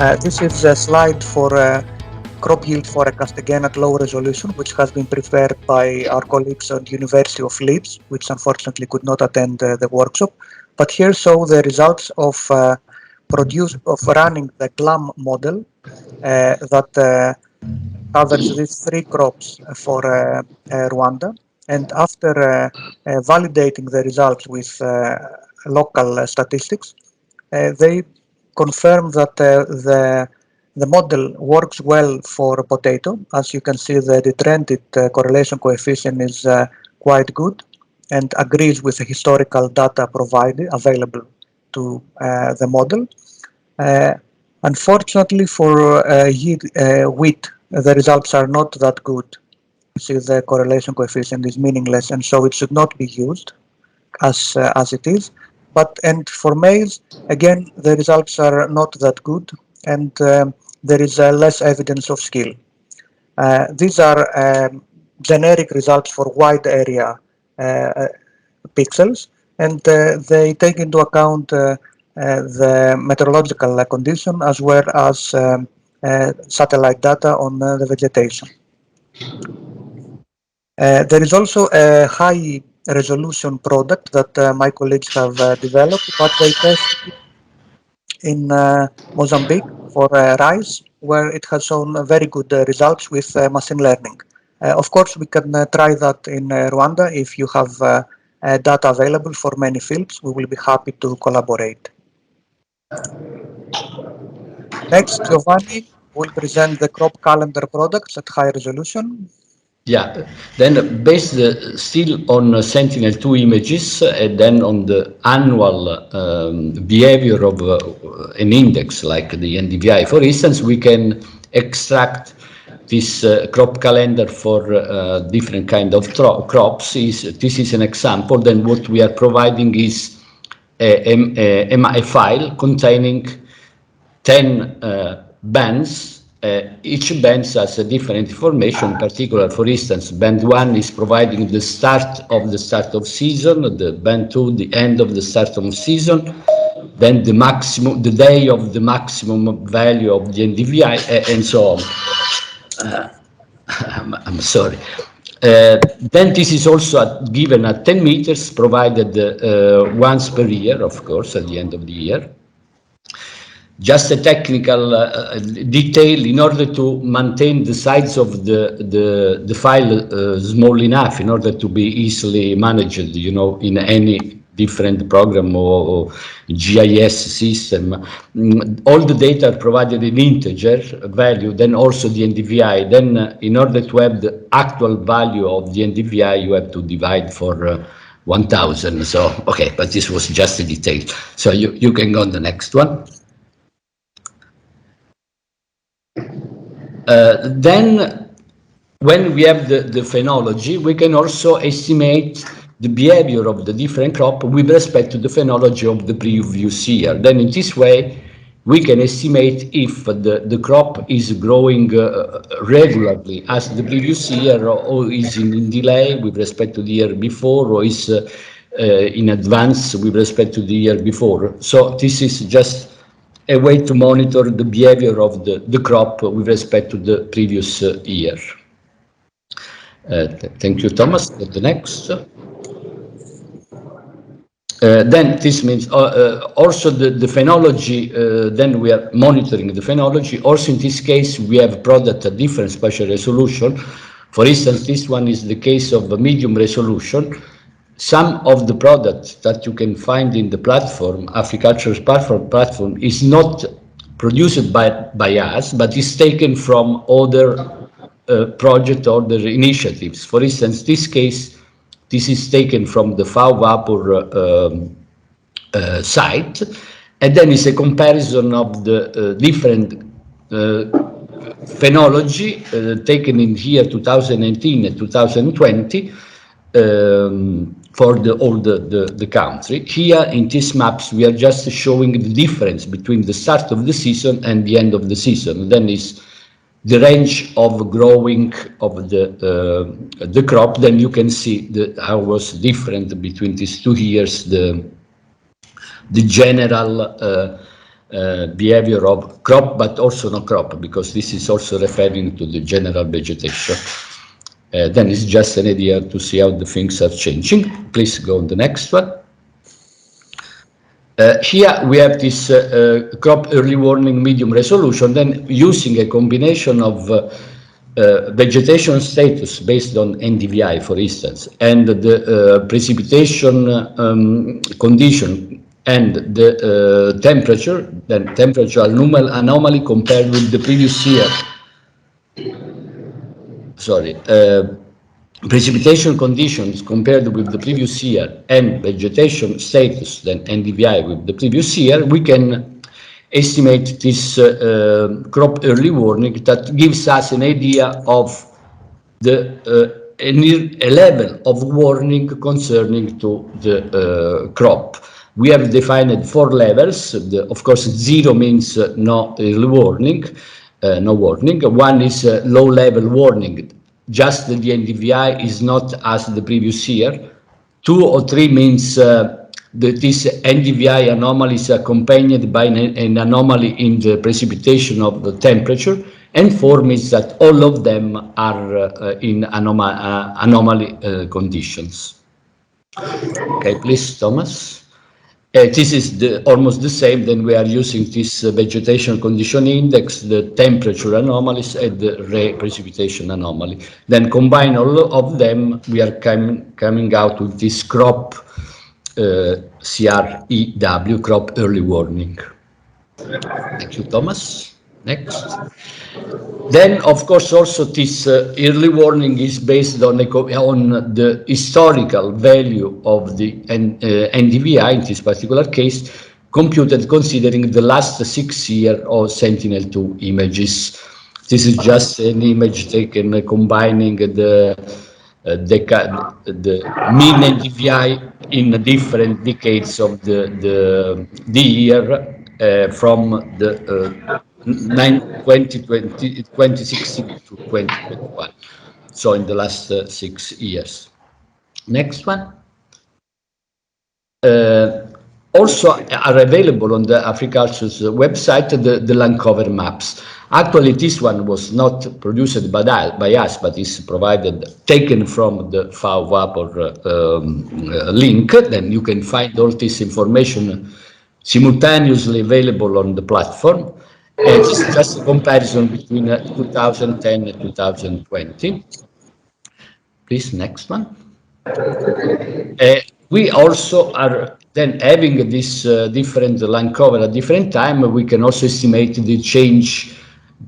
This is a slide for crop yield forecast, again at low resolution, which has been prepared by our colleagues at the University of Leeds, which unfortunately could not attend the workshop. But here show the results of running the GLAM model that covers these 3 crops for Rwanda. And after validating the results with local statistics, they confirm that the model works well for potato. As you can see, the trended correlation coefficient is quite good and agrees with the historical data available to the model. Unfortunately for wheat, the results are not that good. You see, the correlation coefficient is meaningless, and so it should not be used as it is. And for maize, again, the results are not that good, and there is less evidence of skill. These are generic results for wide area pixels, and they take into account the meteorological condition as well as satellite data on the vegetation. There is also a high resolution product that my colleagues have developed, but they tested it in Mozambique for rice, where it has shown very good results with machine learning. Of course, we can try that in Rwanda. If you have data available for many fields, we will be happy to collaborate. Next, Giovanni will present the crop calendar products at high resolution. Yeah, then based still on Sentinel-2 images and then on the annual behavior of an index like the NDVI, for instance, we can extract this crop calendar for different kind of crops. This is an example. Then what we are providing is a file containing 10 bands. Each band has a different information. In particular, for instance, band 1 is providing the start of season, the band 2 the end of the start of season, then the day of the maximum value of the NDVI, and so on. I'm sorry. Then this is also given at 10 meters, provided once per year, of course, at the end of the year. Just a technical detail: in order to maintain the size of the file small enough, in order to be easily managed, you know, in any different program or GIS system, all the data are provided in integer value, then also the NDVI. Then in order to have the actual value of the NDVI, you have to divide for 1000. So, okay, but this was just a detail. So you can go on the next one. Then when we have the phenology, we can also estimate the behavior of the different crop with respect to the phenology of the previous year. Then in this way, we can estimate if the crop is growing regularly as the previous year, or is in delay with respect to the year before, or is in advance with respect to the year before. So this is just a way to monitor the behavior of the crop with respect to the previous year. Thank you, Thomas. The next. Then this means also the phenology, then we are monitoring the phenology. Also in this case, we have a product at different spatial resolution. For instance, this one is the case of a medium resolution. Some of the products that you can find in the platform, Africultures platform, is not produced by us, but is taken from other project, other initiatives. For instance, this case, this is taken from the FAO Vapor site, and then is a comparison of the different phenology taken in here 2019 and 2020 for all the country. Here in these maps, we are just showing the difference between the start of the season and the end of the season. Then is the range of growing of the crop. Then you can see how was different between these 2 years, the general behavior of crop, but also no crop, because this is also referring to the general vegetation. Then it's just an idea to see how the things are changing. Please go on the next one. Here we have this crop early warning medium resolution, then using a combination of vegetation status based on NDVI, for instance, and the precipitation condition and the temperature, then temperature anomaly compared with the previous year. Sorry. Precipitation conditions compared with the previous year and vegetation status, then NDVI with the previous year, we can estimate this crop early warning that gives us an idea of the a level of warning concerning to the crop. We have defined 4 levels. Of course, 0 means no early warning, no warning. 1 is low level warning. Just the NDVI is not as the previous year. 2 or 3 means that this NDVI anomaly is accompanied by an anomaly in the precipitation of the temperature, and 4 means that all of them are in anomaly conditions. Okay, please, Thomas. This is almost the same. Then we are using this vegetation condition index, the temperature anomalies, and the precipitation anomaly. Then combine all of them, we are coming out with this crop CREW, crop early warning. Thank you, Thomas. Next. Then, of course, also this early warning is based on the historical value of the NDVI, in this particular case, computed considering the last 6 years of Sentinel-2 images. This is just an image taken combining the mean NDVI in different decades of the year from the 2016 to 2021, so in the last 6 years. Next one. Also are available on the Africultures website the land cover maps. Actually, this one was not produced by us, but is provided, taken from the FAO Vapor link. Then you can find all this information simultaneously available on the platform. It's just a comparison between 2010 and 2020. Please, next one. We also are then having this different land cover at different time. We can also estimate the change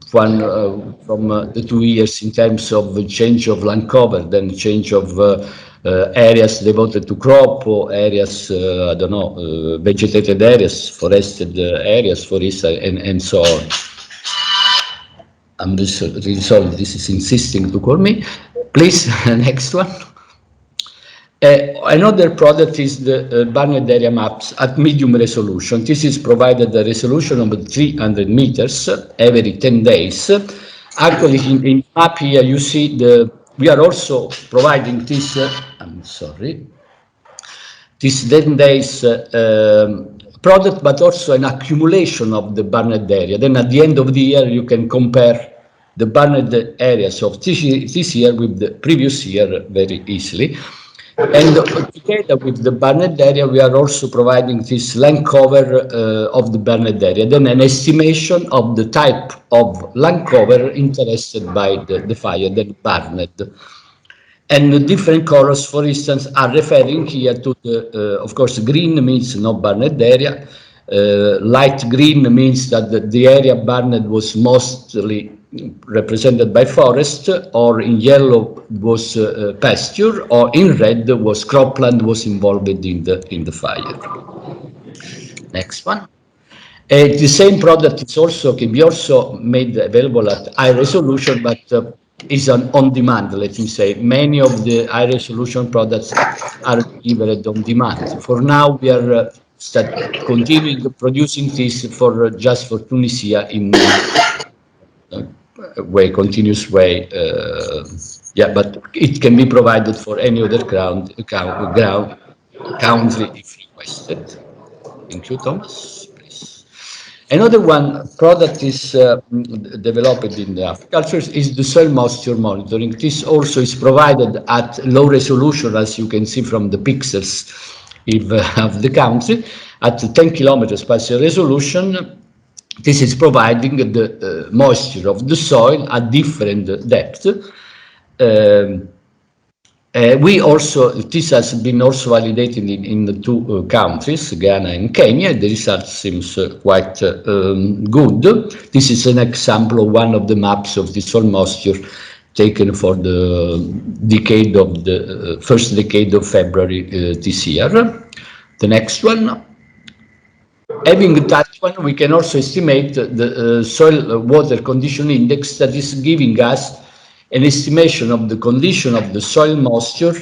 from the 2 years in terms of the change of land cover, then change of areas devoted to crop, or areas, I don't know, vegetated areas, forested areas, for instance, and so on. I'm really sorry, this is insisting to call me. Please, next one. Another product is the barnet area maps at medium resolution. This is provided a resolution of 300 meters every 10 days. Actually, in map here, you see we are also providing this, this 10 days product, but also an accumulation of the barnet area. Then at the end of the year, you can compare the barnet areas of this year with the previous year very easily. And together with the barnet area, we are also providing this land cover of the barnet area, then an estimation of the type of land cover interested by the fire, the barnet. And the different colors, for instance, are referring here to the, of course, green means no barnet area. Light green means that the area barnet was mostly represented by forest, or in yellow was pasture, or in red was cropland was involved in the fire. Next one. The same product is also can be also made available at high resolution, but is on demand. Let me say, many of the high resolution products are delivered on demand. For now, we are continuing producing this for just for Tunisia in continuous way. Yeah, but it can be provided for any other country if requested. Thank you, Thomas. Please. Another one product is developed in the Africultures is the soil moisture monitoring. This also is provided at low resolution, as you can see from the pixels of the country, at 10 kilometers spatial resolution. This is providing the moisture of the soil at different depth. This has been also validated in the two countries, Ghana and Kenya. The result seems quite good. This is an example of one of the maps of the soil moisture taken for the decade of the first decade of February this year. The next one. Having that one, we can also estimate the soil water condition index that is giving us an estimation of the condition of the soil moisture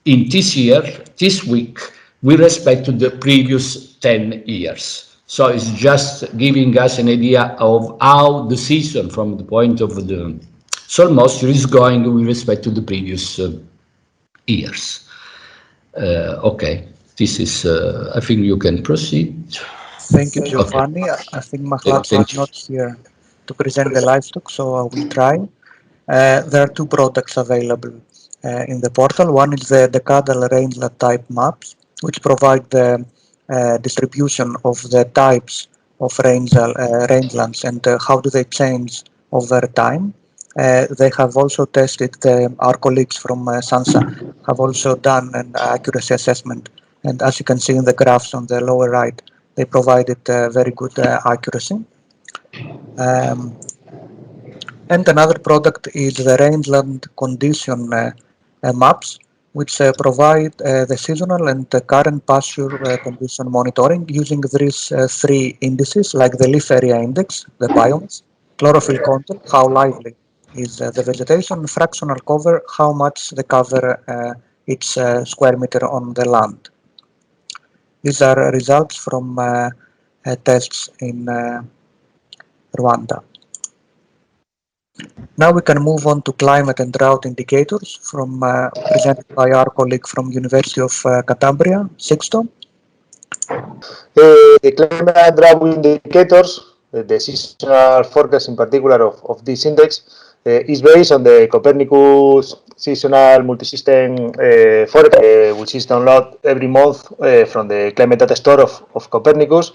in this year, this week, with respect to the previous 10 years. So it's just giving us an idea of how the season from the point of the soil moisture is going with respect to the previous years. Okay, this is, I think you can proceed. Thank you, Okay. Giovanni. I think Mahlat's Thank you. not here to present the livestock, so I will try. There are two products available in the portal. One is the decadal rangeland type maps, which provide the distribution of the types of rangelands and how do they change over time. They have also tested, our colleagues from SANSA have also done an accuracy assessment, and as you can see in the graphs on the lower right, they provided very good accuracy. And another product is the rangeland condition maps, which provide the seasonal and the current pasture condition monitoring using these three indices, like the leaf area index, the biomass, chlorophyll content, how lively is the vegetation, fractional cover, how much the cover each square meter on the land. These are results from tests in Rwanda. Now we can move on to climate and drought indicators presented by our colleague from University of Cantabria, Sixto. The climate and drought indicators, the seasonal forecast in particular of this index, is based on the Copernicus seasonal multi-system forecast, which is downloaded every month from the climate data store of Copernicus.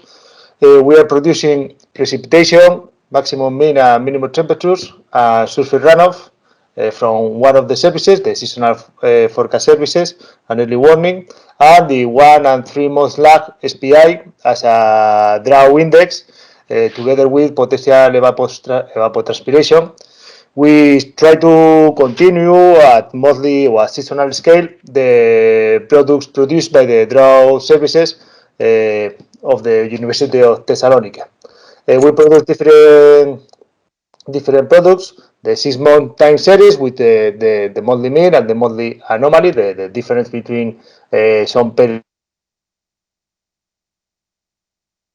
We are producing precipitation, maximum mean and minimum temperatures, surface runoff from one of the services, the seasonal forecast services, and early warning, and the 1 and 3 months lag SPI as a drought index, together with potential evapotranspiration. We try to continue at monthly or seasonal scale the products produced by the drought services of the University of Thessalonica. We produce different products, the 6-month time series with the monthly mean and the monthly anomaly, the difference between some periods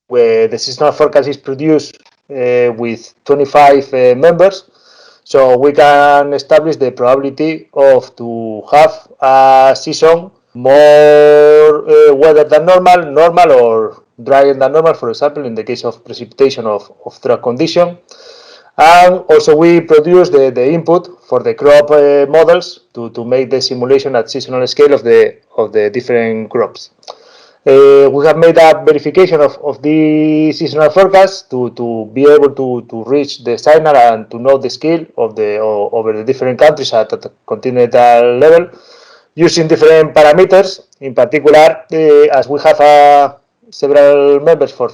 where the seasonal forecast is produced with 25 members, so we can establish the probability of to have a season more weather than normal or drier than normal, for example, in the case of precipitation of drought condition. And also we produce the input for the crop models to make the simulation at seasonal scale of the different crops. We have made a verification of the seasonal forecast to be able to reach the signal and to know the scale of over the different countries at the continental level using different parameters. In particular, as we have several members for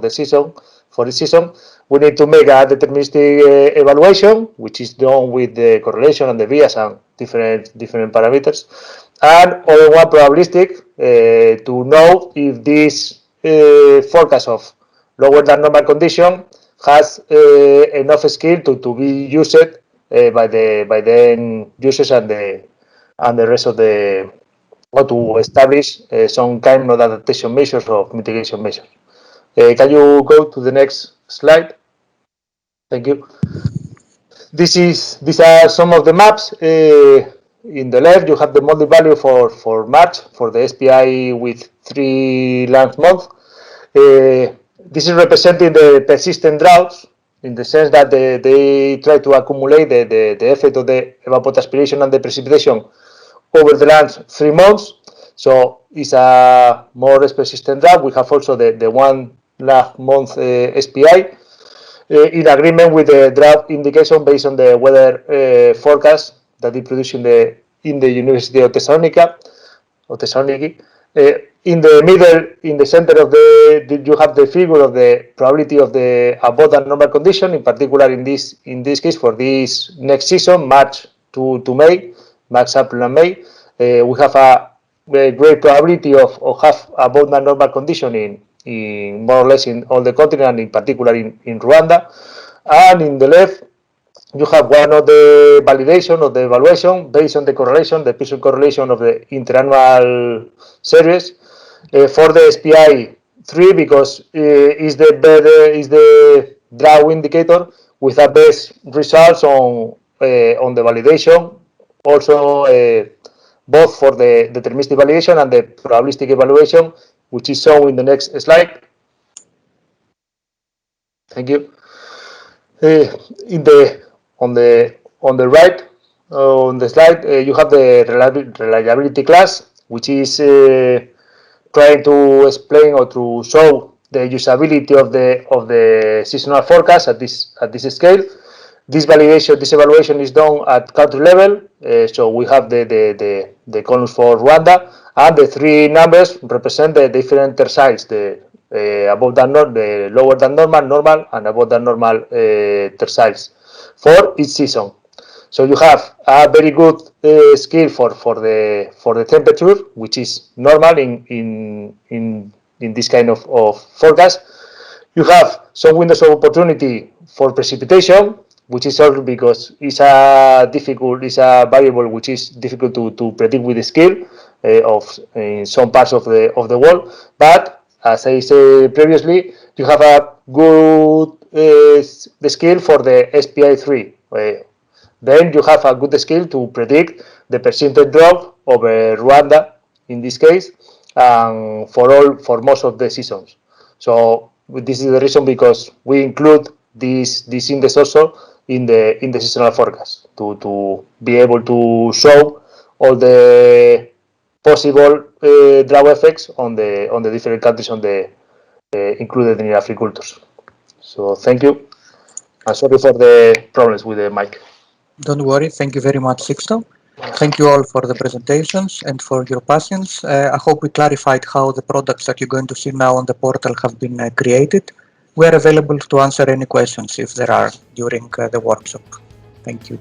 the season, we need to make a deterministic evaluation, which is done with the correlation and the bias and different parameters, and other one probabilistic to know if this forecast of lower than normal condition has enough scale to be used by the end users and the rest of the, or to establish some kind of adaptation measures or mitigation measures. Can you go to the next slide? Thank you. These are some of the maps. In the left, you have the monthly value for March for the SPI with 3 length months. this is representing the persistent droughts in the sense that they try to accumulate the effect of the evapotranspiration and the precipitation over the last 3 months. So it's a more or less persistent drought. We have also the 1 month SPI in agreement with the drought indication based on the weather forecast that is produced in the University of Thessaloniki. In the middle, in the center of you have the figure of the probability of the above than normal condition. In particular, in this case, for this next season, March to May, March, April, and May, we have a great probability of have above than normal condition in more or less in all the continent, and in particular in Rwanda. And in the left, you have one of the validation of the evaluation based on the correlation, the Pearson correlation of the interannual series for the SPI 3, because is the drought indicator with the best results on the validation, also both for the deterministic validation and the probabilistic evaluation, which is shown in the next slide. Thank you. On the right on the slide, you have the reliability class, which is trying to explain or to show the usability of the seasonal forecast at this scale. This evaluation is done at country level. So we have the columns for Rwanda, and the 3 numbers represent the different terciles, the above than normal, the lower than normal, normal, and above than normal terciles for each season. So you have a very good scale for the temperature, which is normal in this kind of forecast. You have some windows of opportunity for precipitation, which is also because it's a variable which is difficult to predict with the scale of in some parts of the world. But as I said previously, you have a good the scale for the SPI 3. Then you have a good skill to predict the percentage drop over Rwanda in this case, for most of the seasons. So this is the reason because we include this index also in the seasonal forecast to be able to show all the possible drought effects on the different countries included in Africultures. So thank you, and sorry for the problems with the mic. Don't worry. Thank you very much, Sixto. Thank you all for the presentations and for your patience. I hope we clarified how the products that you're going to see now on the portal have been created. We are available to answer any questions if there are during the workshop. Thank you.